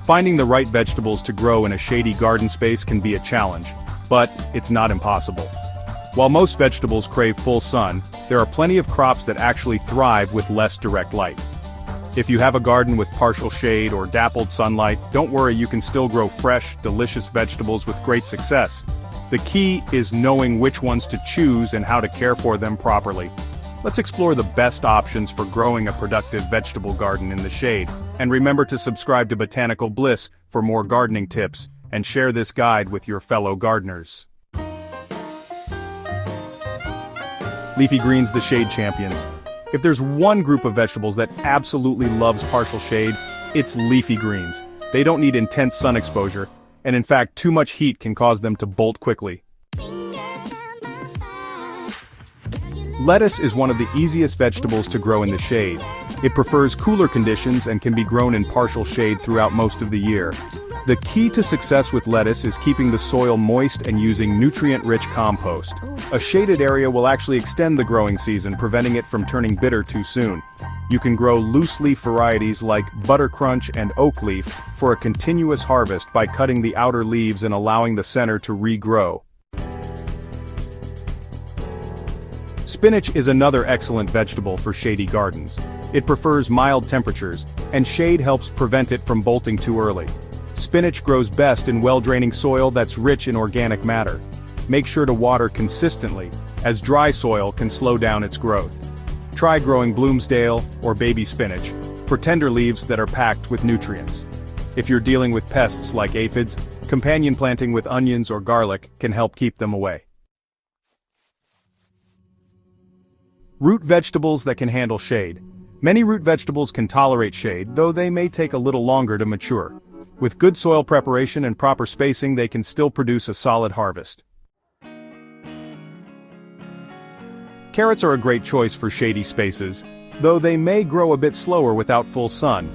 Finding the right vegetables to grow in a shady garden space can be a challenge, but it's not impossible. While most vegetables crave full sun, there are plenty of crops that actually thrive with less direct light. If you have a garden with partial shade or dappled sunlight, don't worry, you can still grow fresh, delicious vegetables with great success. The key is knowing which ones to choose and how to care for them properly. Let's explore the best options for growing a productive vegetable garden in the shade. And remember to subscribe to Botanical Bliss for more gardening tips, and share this guide with your fellow gardeners. Leafy greens, the shade champions. If there's one group of vegetables that absolutely loves partial shade, it's leafy greens. They don't need intense sun exposure, and in fact, too much heat can cause them to bolt quickly. Lettuce is one of the easiest vegetables to grow in the shade. It prefers cooler conditions and can be grown in partial shade throughout most of the year. The key to success with lettuce is keeping the soil moist and using nutrient-rich compost. A shaded area will actually extend the growing season, preventing it from turning bitter too soon. You can grow loose-leaf varieties like buttercrunch and oak leaf for a continuous harvest by cutting the outer leaves and allowing the center to regrow. Spinach is another excellent vegetable for shady gardens. It prefers mild temperatures, and shade helps prevent it from bolting too early. Spinach grows best in well-draining soil that's rich in organic matter. Make sure to water consistently, as dry soil can slow down its growth. Try growing Bloomsdale or baby spinach for tender leaves that are packed with nutrients. If you're dealing with pests like aphids, companion planting with onions or garlic can help keep them away. Root vegetables that can handle shade. Many root vegetables can tolerate shade, though they may take a little longer to mature. With good soil preparation and proper spacing, they can still produce a solid harvest. Carrots are a great choice for shady spaces, though they may grow a bit slower without full sun.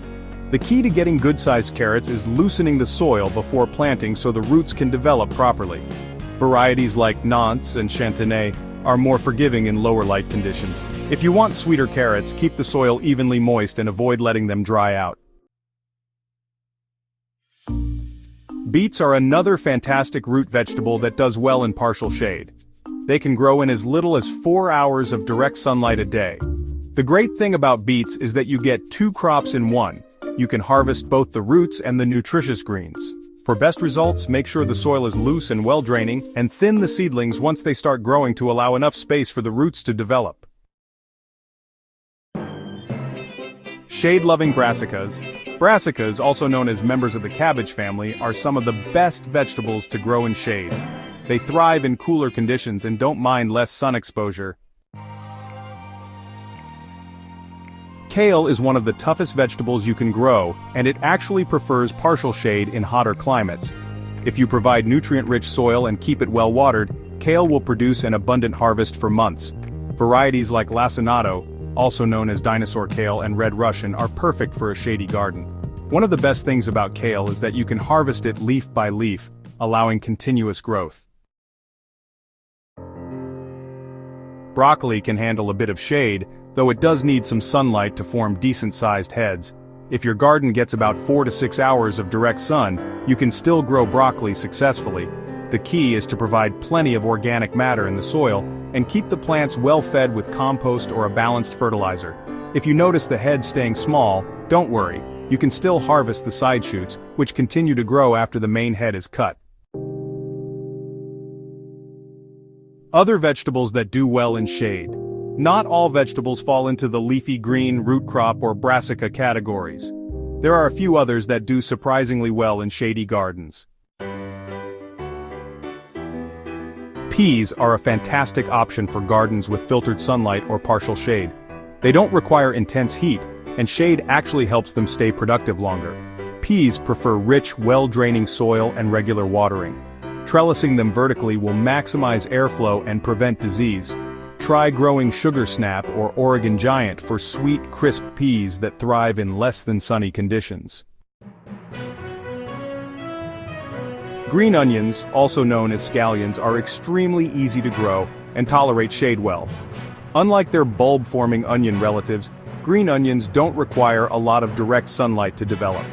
The key to getting good-sized carrots is loosening the soil before planting so the roots can develop properly. Varieties like Nantes and Chantenay are more forgiving in lower light conditions. If you want sweeter carrots, keep the soil evenly moist and avoid letting them dry out. Beets are another fantastic root vegetable that does well in partial shade. They can grow in as little as 4 hours of direct sunlight a day. The great thing about beets is that you get 2 crops in one. You can harvest both the roots and the nutritious greens. For best results, make sure the soil is loose and well-draining, and thin the seedlings once they start growing to allow enough space for the roots to develop. Shade-loving brassicas. Brassicas, also known as members of the cabbage family, are some of the best vegetables to grow in shade. They thrive in cooler conditions and don't mind less sun exposure. Kale is one of the toughest vegetables you can grow, and it actually prefers partial shade in hotter climates. If you provide nutrient-rich soil and keep it well watered, kale will produce an abundant harvest for months. Varieties like lacinato, also known as dinosaur kale, and red Russian are perfect for a shady garden. One of the best things about kale is that you can harvest it leaf by leaf, allowing continuous growth. Broccoli can handle a bit of shade, though it does need some sunlight to form decent-sized heads. If your garden gets about 4 to 6 hours of direct sun, you can still grow broccoli successfully. The key is to provide plenty of organic matter in the soil, and keep the plants well fed with compost or a balanced fertilizer. If you notice the heads staying small, don't worry, you can still harvest the side shoots, which continue to grow after the main head is cut. Other vegetables that do well in shade. Not all vegetables fall into the leafy green, root crop, or brassica categories. There are a few others that do surprisingly well in shady gardens. Peas are a fantastic option for gardens with filtered sunlight or partial shade. They don't require intense heat, and shade actually helps them stay productive longer. Peas prefer rich, well-draining soil and regular watering. Trellising them vertically will maximize airflow and prevent disease. Try growing sugar snap or Oregon giant for sweet, crisp peas that thrive in less than sunny conditions. Green onions, also known as scallions, are extremely easy to grow and tolerate shade well. Unlike their bulb-forming onion relatives, green onions don't require a lot of direct sunlight to develop.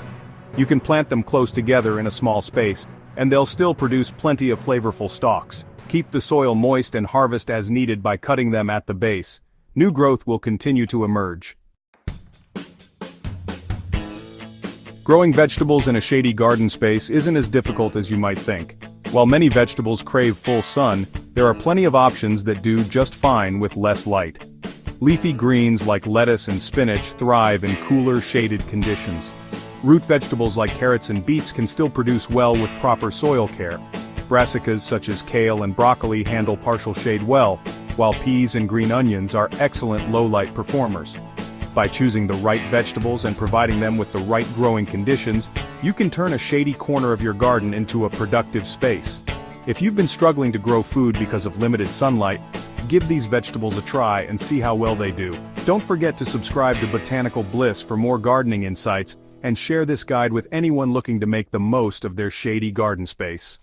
You can plant them close together in a small space, and they'll still produce plenty of flavorful stalks. Keep the soil moist and harvest as needed by cutting them at the base. New growth will continue to emerge. Growing vegetables in a shady garden space isn't as difficult as you might think. While many vegetables crave full sun, there are plenty of options that do just fine with less light. Leafy greens like lettuce and spinach thrive in cooler, shaded conditions. Root vegetables like carrots and beets can still produce well with proper soil care. Brassicas such as kale and broccoli handle partial shade well, while peas and green onions are excellent low-light performers. By choosing the right vegetables and providing them with the right growing conditions, you can turn a shady corner of your garden into a productive space. If you've been struggling to grow food because of limited sunlight, give these vegetables a try and see how well they do. Don't forget to subscribe to Botanical Bliss for more gardening insights, and share this guide with anyone looking to make the most of their shady garden space.